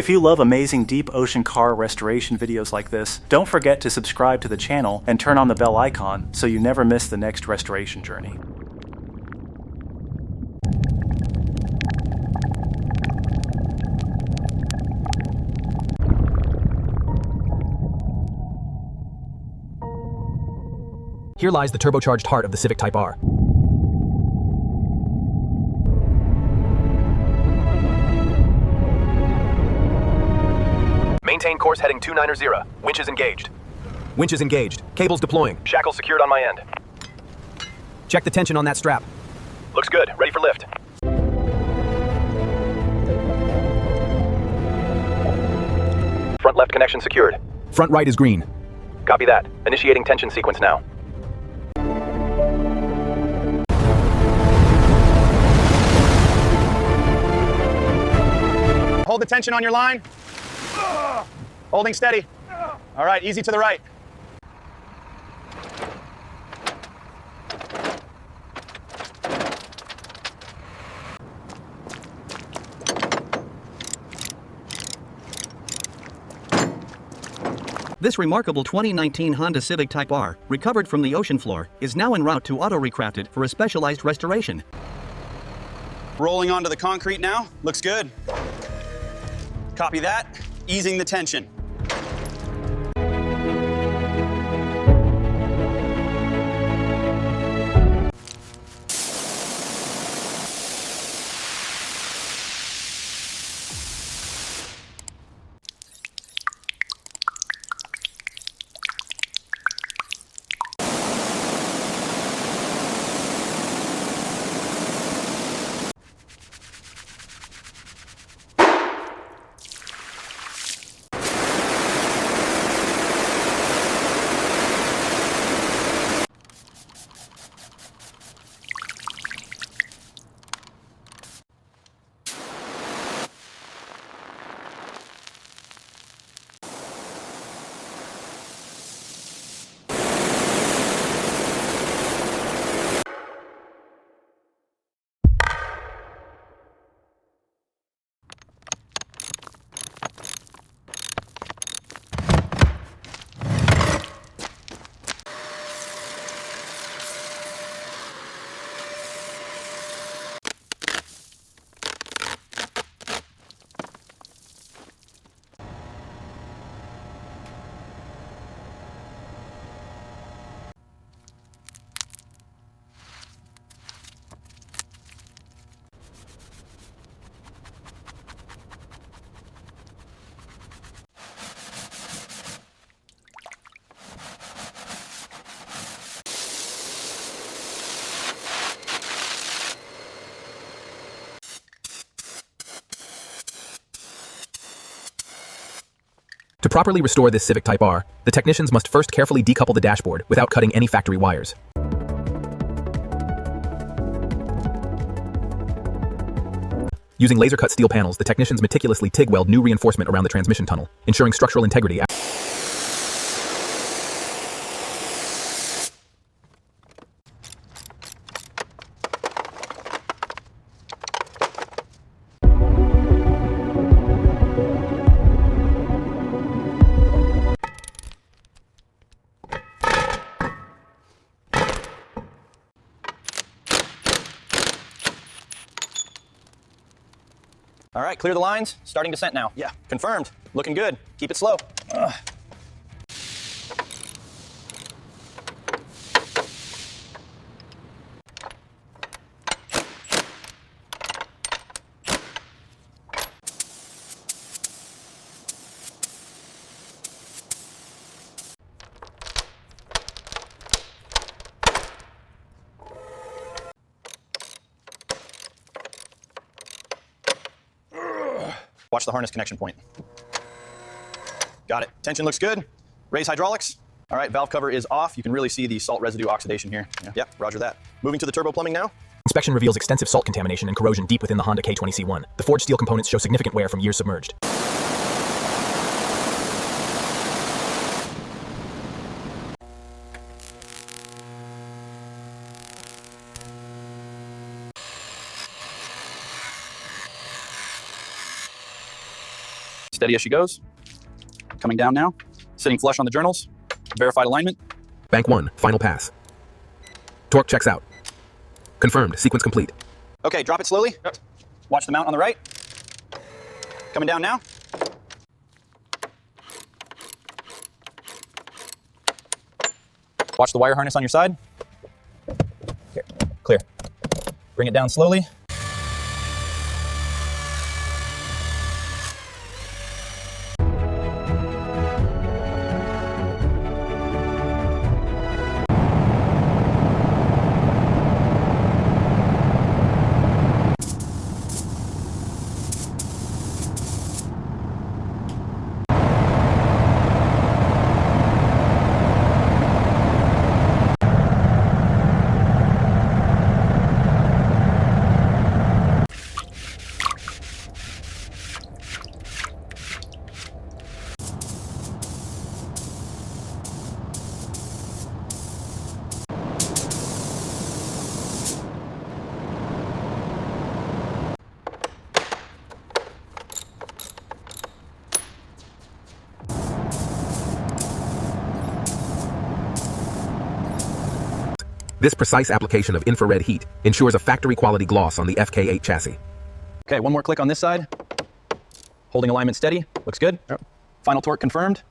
If you love amazing deep ocean car restoration videos like this, don't forget to subscribe to the channel and turn on the bell icon so you never miss the next restoration journey. Here lies the turbocharged heart of the Civic Type R. Maintain course heading 290. Winches engaged. Winches engaged. Cables deploying. Shackles secured on my end. Check the tension on that strap. Looks good. Ready for lift. Front left connection secured. Front right is green. Copy that. Initiating tension sequence now. Hold the tension on your line. Holding steady. All right, easy to the right. This remarkable 2019 Honda Civic Type R, recovered from the ocean floor, is now en route to Auto Recrafted for a specialized restoration. Rolling onto the concrete now. Looks good. Copy that. Easing the tension. To properly restore this Civic Type R, the technicians must first carefully decouple the dashboard without cutting any factory wires. Using laser-cut steel panels, the technicians meticulously TIG weld new reinforcement around the transmission tunnel, ensuring structural integrity. All right, clear the lines. Starting descent now. Yeah, confirmed. Looking good. Keep it slow. Watch the harness connection point. Got it. Tension looks good. Raise hydraulics. All right, valve cover is off. You can really see the salt residue oxidation here. Yep, roger that. Moving to the turbo plumbing now. Inspection reveals extensive salt contamination and corrosion deep within the Honda K20C1. The forged steel components show significant wear from years submerged. Steady as she goes. Coming down now. Sitting flush on the journals. Verified alignment. Bank 1, final pass. Torque checks out. Confirmed, sequence complete. Okay, drop it slowly. Watch the mount on the right. Coming down now. Watch the wire harness on your side. Here, clear. Bring it down slowly. This precise application of infrared heat ensures a factory-quality gloss on the FK8 chassis. Okay, one more click on this side. Holding alignment steady. Looks good. Final torque confirmed.